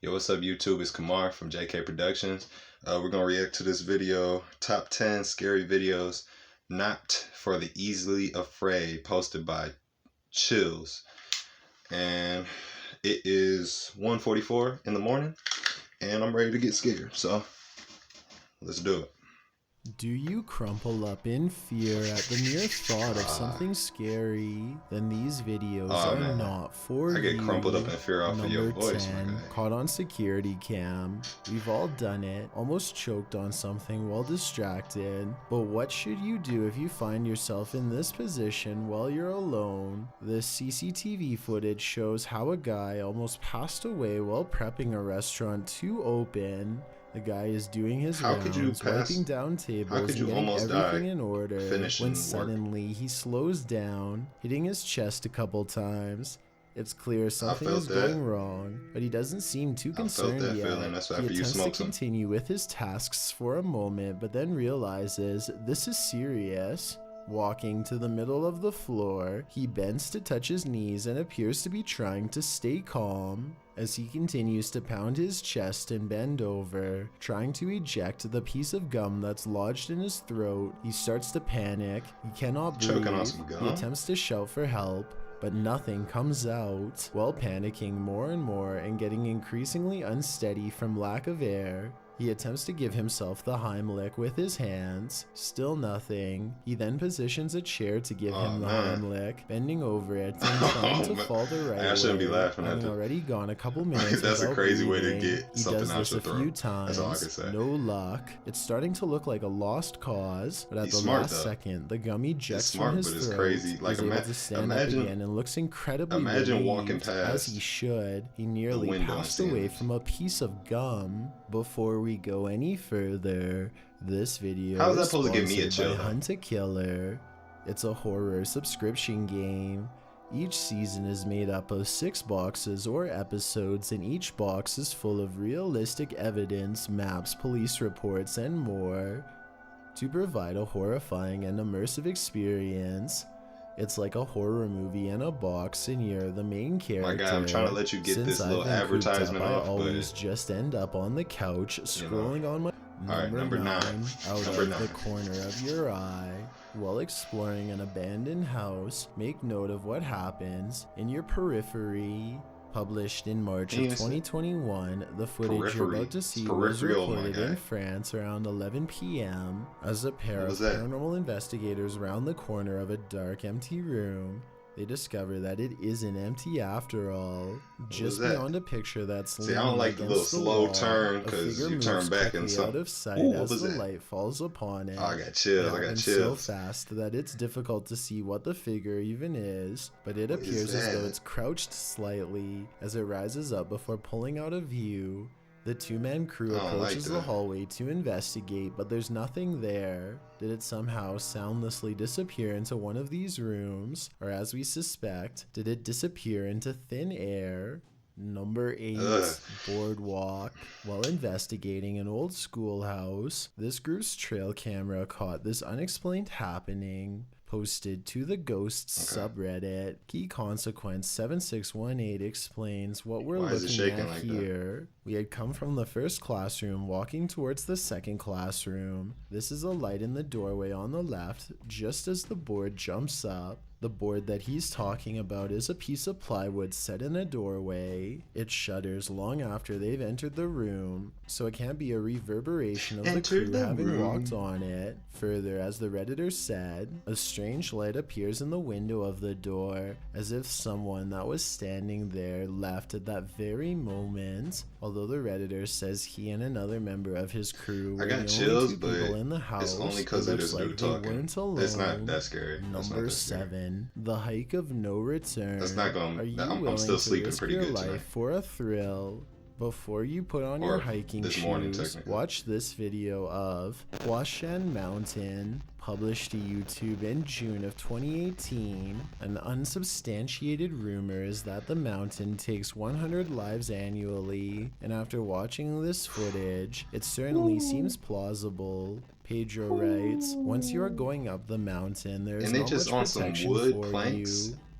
Yo, what's up YouTube? It's Kamar from JK Productions. We're going to react to this video, Top 10 Scary Videos Not for the Easily Afraid, posted by Chills. And it is 1:44 in the morning, and I'm ready to get scared, so let's do it. Do you crumple up in fear at the mere thought of something scary? Then these videos are not for you. I get crumpled up in fear off of your voice, Number 10, man. caught on security cam. We've all done it, almost choked on something while distracted. But what should you do if you find yourself in this position while you're alone? This CCTV footage shows how a guy almost passed away while prepping a restaurant to open. The guy is doing his rounds, wiping down tables and getting everything in order, when suddenly he slows down, hitting his chest a couple times. It's clear something is going wrong, but he doesn't seem too concerned yet. He attempts to continue with his tasks for a moment, but then realizes this is serious. Walking to the middle of the floor, he bends to touch his knees and appears to be trying to stay calm. As he continues to pound his chest and bend over, trying to eject the piece of gum that's lodged in his throat, he starts to panic. He cannot breathe. He attempts to shout for help, but nothing comes out. While panicking more and more and getting increasingly unsteady from lack of air, he attempts to give himself the Heimlich with his hands. Still nothing. He then positions a chair to give him the Heimlich, bending over it and trying to fall the right way. I shouldn't be laughing at that. Already gone a couple minutes. That's a crazy breathing. way to get something out your throat. He does this a few times. That's all I can say. No luck. It's starting to look like a lost cause, but at the last second, the gum ejects from his throat. Crazy. Like, he's able to stand up again and looks incredibly relieved, walking past as he should. He nearly passed away from a piece of gum. Before we go any further, this video is sponsored by Hunt a Killer. It's a horror subscription game. Each season is made up of 6 boxes or episodes, and each box is full of realistic evidence, maps, police reports, and more to provide a horrifying and immersive experience. It's like a horror movie in a box, and you're the main character. My guy, I'm trying to let you get this little advertisement off, I always just end up on the couch scrolling on my number 9 out of the corner of your eye. While exploring an abandoned house, make note of what happens in your periphery. Published in March of 2021, the footage you're about to see was recorded in France around 11 p.m. as a pair of paranormal investigators round the corner of a dark, empty room. They discover that it isn't empty after all. Just beyond a picture that's leaning I don't like the little slow turn because you turn back and out of sight as the light falls upon it. Oh, I got chills. I got chills. So fast that it's difficult to see what the figure even is, but it appears as though it's crouched slightly as it rises up before pulling out of view. The 2-man crew approaches the hallway to investigate, but there's nothing there. Did it somehow soundlessly disappear into one of these rooms? Or as we suspect, did it disappear into thin air? Number 8, Boardwalk. While investigating an old schoolhouse, this group's trail camera caught this unexplained happening. Posted to the Ghosts subreddit. Key Consequence 7618 explains what we're looking at here. We had come from the first classroom, walking towards the second classroom. This is a light in the doorway on the left, just as the board jumps up. The board that he's talking about is a piece of plywood set in a doorway. It shudders long after they've entered the room, so it can't be a reverberation of the crew having walked on it. Further, as the Redditor said, a strange light appears in the window of the door, as if someone that was standing there left at that very moment. Although the Redditor says he and another member of his crew were the only 2 people in the house, it's only because it looks like they weren't alone. It's not that scary. Number 7, The Hike of No Return. That's not going. Are you willing still sleeping to risk pretty your good life for a thrill? Before you put on your hiking shoes, watch this video of Huashan Mountain, published to YouTube in June of 2018. An unsubstantiated rumor is that the mountain takes 100 lives annually, and after watching this footage, it certainly seems plausible. Pedro writes, once you are going up the mountain, there is not much protection for you.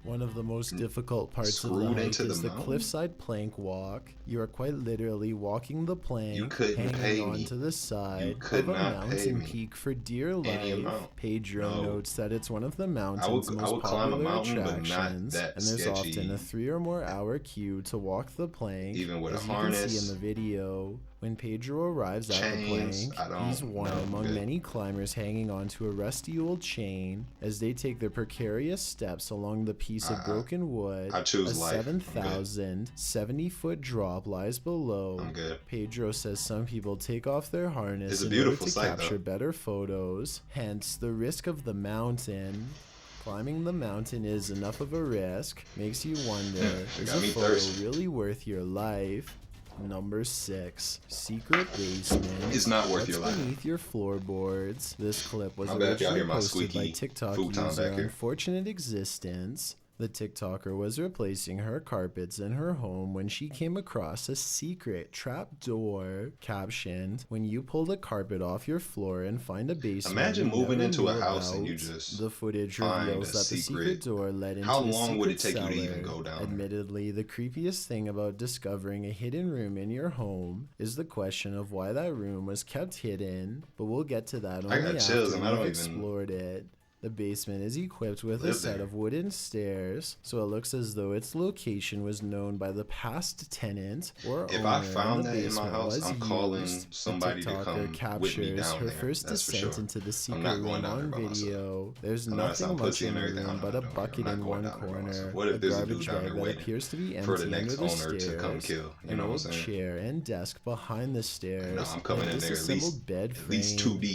One of the most difficult parts of the hike is the cliffside plank walk. You are quite literally walking the plank, hanging on to the side of a mountain peak for dear life. Pedro notes that it's one of the mountain's most popular attractions, and there's often a 3 or more hour queue to walk the plank. Even with as a harness. You can see in the video. When Pedro arrives at the plank, he's one among many climbers hanging onto a rusty old chain as they take their precarious steps along the piece of broken wood. A 7,070-foot drop lies below. Pedro says some people take off their harness in order to capture better photos, hence the risk of the mountain. Climbing the mountain is enough of a risk, makes you wonder, is a photo really worth your life? Number 6, secret basement. It's not worth your life. Beneath your floorboards. This clip was originally posted by TikTok user Unfortunate Existence. The TikToker was replacing her carpets in her home when she came across a secret trap door. Captioned, when you pull the carpet off your floor and find a basement. Imagine moving into a house and you just the footage reveals that the secret door led into How long would it take you to even go down? Admittedly, the creepiest thing about discovering a hidden room in your home is the question of why that room was kept hidden, but we'll get to that only after we've explored it. The basement is equipped with a set of wooden stairs, so it looks as though its location was known by the past tenant or owner. If I found that in my house, I'm calling somebody to come with me down her there. first That's for descent sure. into the secret room on video. There's nothing much in the room but a bucket in one corner, a garbage bag that appears to be empty under the stairs, an old chair and desk behind the stairs, and a disassembled bed frame.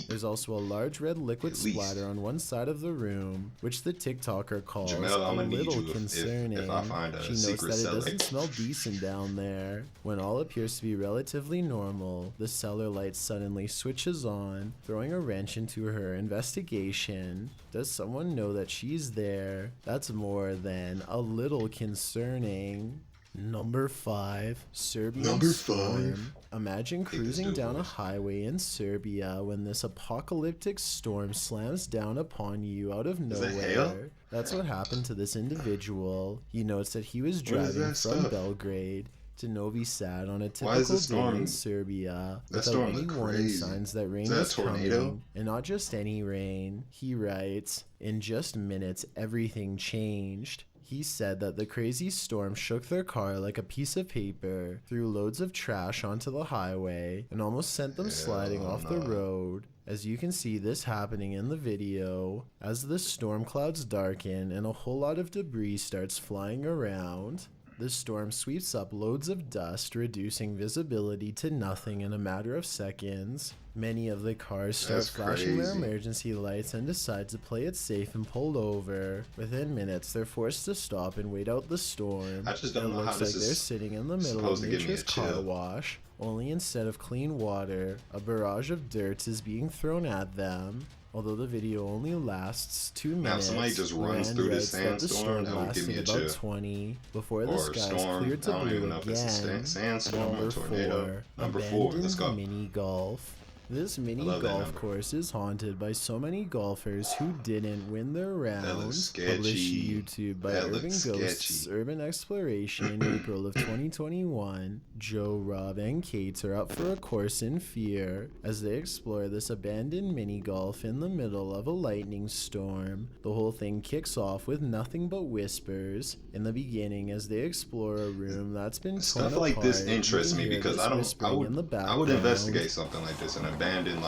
There's also a large red liquid splatter on one side of the room, which the TikToker calls a little concerning. She notes that it doesn't smell decent down there. When all appears to be relatively normal, the cellar light suddenly switches on, throwing a wrench into her investigation. Does someone know that she's there? That's more than a little concerning. Number 5, Serbian storm. Imagine cruising down a highway in Serbia when this apocalyptic storm slams down upon you out of nowhere. That's what happened to this individual. He notes that he was driving from Belgrade to Novi Sad on a typical day in Serbia without any warning signs that rain was coming, and not just any rain. He writes, in just minutes everything changed. He said that the crazy storm shook their car like a piece of paper, threw loads of trash onto the highway, and almost sent them sliding off the road. As you can see this happening in the video, as the storm clouds darken and a whole lot of debris starts flying around. The storm sweeps up loads of dust, reducing visibility to nothing in a matter of seconds. Many of the cars start flashing their emergency lights and decide to play it safe and pull over. Within minutes, they're forced to stop and wait out the storm. I just don't know how this is they're sitting in the middle of nature's car wash, only instead of clean water, a barrage of dirt is being thrown at them. Although the video only lasts 2 minutes, now somebody just runs through this sandstorm, that would give me a chill. About 20 before the skies cleared to blue again. Sandstorm or tornado. Number 4, let's go. Mini golf. This mini golf course is haunted by so many golfers who didn't win their round. Published to YouTube by Urban Ghosts Urban Exploration in April of 2021. Joe, Rob, and Kate are up for a course in fear as they explore this abandoned mini golf in the middle of a lightning storm. The whole thing kicks off with nothing but whispers. In the beginning, as they explore a room that's been stuff like apart, this interests me because I would investigate something like this, an abandoned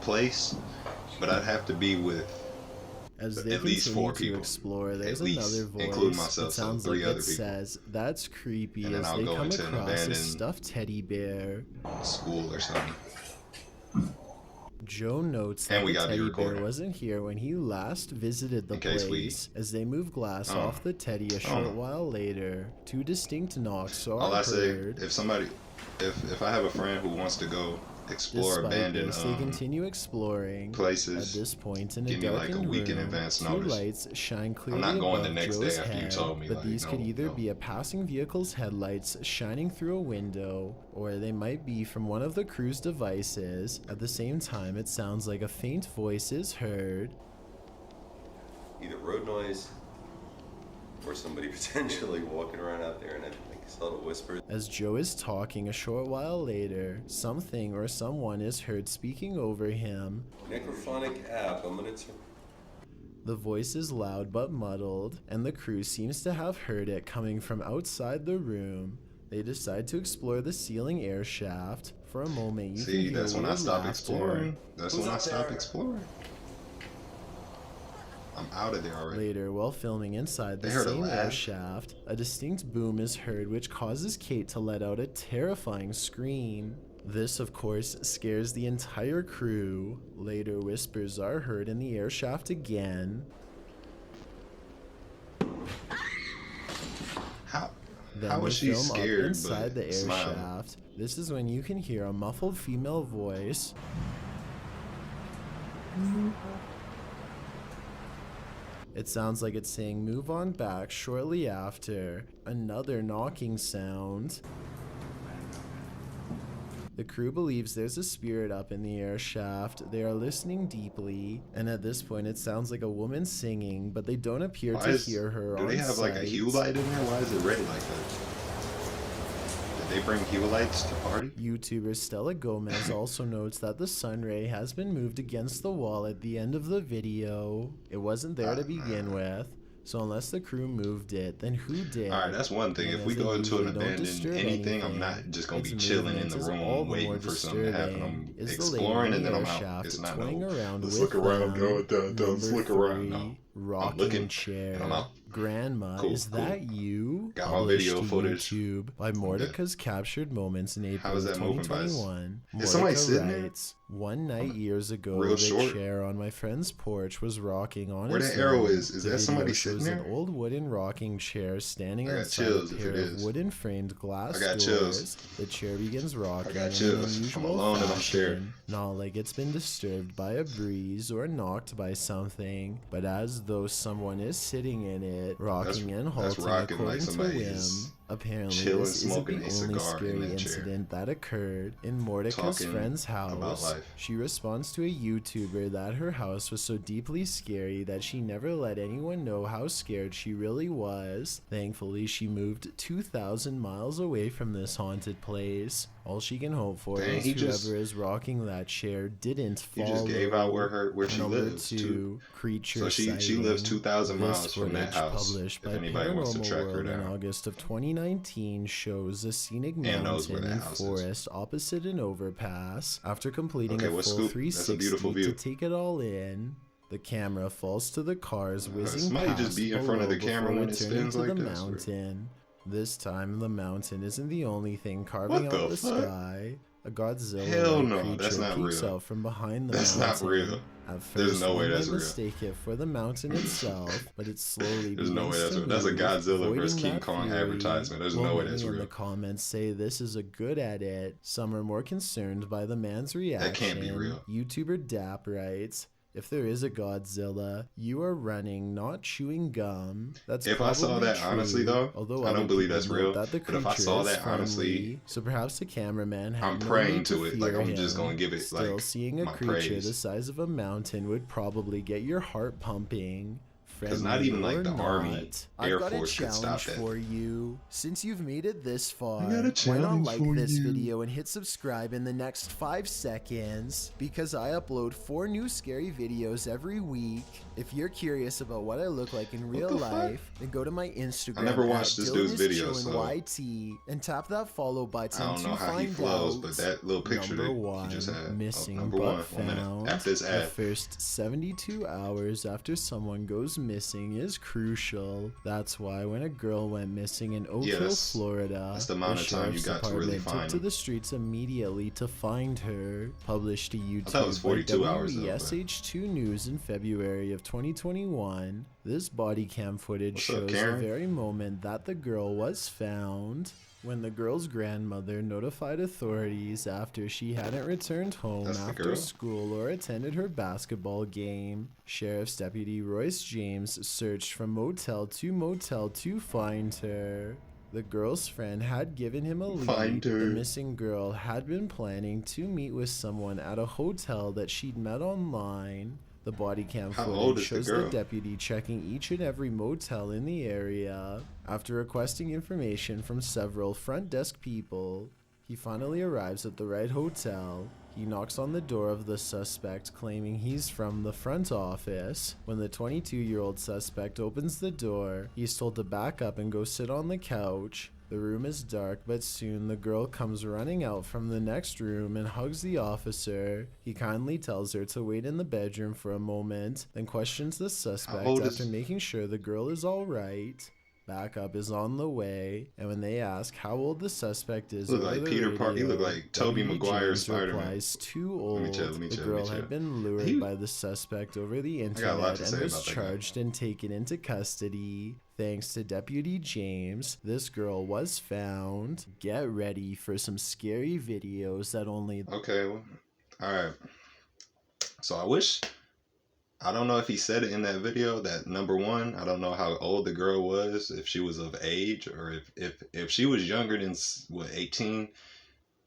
place, but I'd have to be with as they at least 4 people. Explore, there's another voice, including myself, so 3 like other people. Says, that's creepy, and then as I'll they go come into an across abandoned a stuffed teddy bear. School or something. Joe notes that the teddy bear wasn't here when he last visited the place. As they move glass off the teddy a short while later, 2 distinct knocks are heard. If I have a friend who wants to go explore abandoned they continue exploring places, at this point in give me like a week in advance notice. 2 lights shine clearly I'm not going the above next Joe's day after head, you told me, but these could either be a passing vehicle's headlights shining through a window, or they might be from one of the crew's devices. At the same time, it sounds like a faint voice is heard. Either road noise or somebody potentially walking around out there and having like subtle whispers. As Joe is talking, a short while later, something or someone is heard speaking over him. Necrophonic app, I'm gonna turn. The voice is loud but muddled, and the crew seems to have heard it coming from outside the room. They decide to explore the ceiling air shaft. For a moment, you can hear that's when I stopped laughter. exploring. That's when I stopped exploring. I'm out of there already. Later, while filming inside the same air shaft, a distinct boom is heard which causes Kate to let out a terrifying scream. This, of course, scares the entire crew. Later, whispers are heard in the air shaft again. How was she scared inside the air smiling? shaft? This is when you can hear a muffled female voice. It sounds like it's saying move on back shortly after. Another knocking sound. The crew believes there's a spirit up in the air shaft. They are listening deeply, and at this point it sounds like a woman singing, but they don't appear to hear her on sight. Do they have like a hue light in there? Why is it red like that? Did they bring hue lights to party? YouTuber Stella Gomez also notes that the sun ray has been moved against the wall at the end of the video. It wasn't there to begin with. So unless the crew moved it, then who did? Alright, that's one thing. If we go into an abandoned anything, I'm not just going to be chilling in the room waiting for something to happen. I'm exploring and then I'm out. It's not no, let's look around, let's look around. No, I'm looking and I'm out. Grandma, is that you? Got my video footage. YouTube by Mordecai's captured moments in April How's that 2021. Is somebody sitting there? One night years ago, the chair on my friend's porch was rocking on where its the arrow own. is that somebody sitting there? An old wooden rocking chair standing outside a pair of wooden framed glass doors. Chills. The chair begins rocking. I got chills. I'm alone and I'm scared. Not like it's been disturbed by a breeze or knocked by something, but as though someone is sitting in it, rocking and halting according to whim. Apparently, this isn't the only scary incident that occurred in Mordecai's friend's house. She responds to a YouTuber that her house was so deeply scary that she never let anyone know how scared she really was. Thankfully, she moved 2,000 miles away from this haunted place. All she can hope for is whoever is rocking that chair didn't follow. He just gave out where she lives. Creature so she lives 2,000 miles from that house. Published if by anybody wants to track her down. In August of 2019 shows a scenic mountain and forest opposite an overpass. After completing a full 360 to take it all in, the camera falls to the cars whizzing past just be in front of the camera when it spins like this. Mountain. This time, the mountain isn't the only thing carving out the sky. A Godzilla creature peeks out from behind the mountain. That's not real. At first, there's no way that's real. Mistake it for the mountain itself, but it slowly there's no way that's real. That's a Godzilla vs. King Kong advertisement. There's no way that's real. In the comments say this is a good edit. Some are more concerned by the man's reaction. That can't be real. YouTuber Dap writes, if there is a Godzilla, you are running, not chewing gum. That's if I saw that true, honestly though, although I don't believe that's real. That but if I saw that honestly, so perhaps the cameraman had I'm praying to it. Like I'm him. just gonna give it Still, like seeing a my creature praise. the size of a mountain would probably get your heart pumping. Because not even like the Army, Air Force could stop that. I've got a challenge for you. Since you've made it this far, why not like this video and hit subscribe in the next 5 seconds? Because I upload 4 new scary videos every week. If you're curious about what I look like in real life, then go to my Instagram. I never watched this dude's video, so YT, and tap that follow button I don't know how he flows, but that little picture that you just had. Missing but found. After this ad. The first 72 hours after someone goes missing is crucial. That's why when a girl went missing in Oak Hill, Florida, that's the amount of time you got to really find her. Took to the streets immediately to find her. Published to YouTube I thought it was 42 hours though, WSH2 News in February of 2021. This body cam footage shows the very moment that the girl was found. When the girl's grandmother notified authorities after she hadn't returned home after school or attended her basketball game, Sheriff's Deputy Royce James searched from motel to find her. The girl's friend had given him a lead. The missing girl had been planning to meet with someone at a hotel that she'd met online. The body cam How old footage is the shows girl? the deputy checking each and every motel in the area. After requesting information from several front desk people, he finally arrives at the right hotel. He knocks on the door of the suspect, claiming he's from the front office. When the 22-year-old suspect opens the door, he's told to back up and go sit on the couch. The room is dark, but soon the girl comes running out from the next room and hugs the officer. He kindly tells her to wait in the bedroom for a moment, then questions the suspect after making sure the girl is alright. Backup is on the way, and when they ask how old the suspect is over like the Peter radio, Parker. He looked like Tobey Maguire's Spider-Man. Replies too old. Let me The chill. girl had been lured by the suspect over the internet and was charged and taken into custody. Thanks to Deputy James, this girl was found. Get ready for some scary videos that only... Okay, well, alright. So I don't know if he said it in that video, that number one, I don't know how old the girl was, if she was of age, or if she was younger than, what, 18,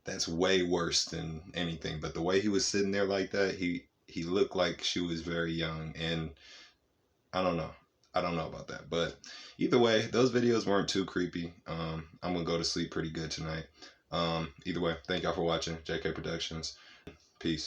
that's way worse than anything. But the way he was sitting there like that, he looked like she was very young, and I don't know about that. But either way, those videos weren't too creepy. I'm gonna go to sleep pretty good tonight. Either way, thank y'all for watching. JK Productions. Peace.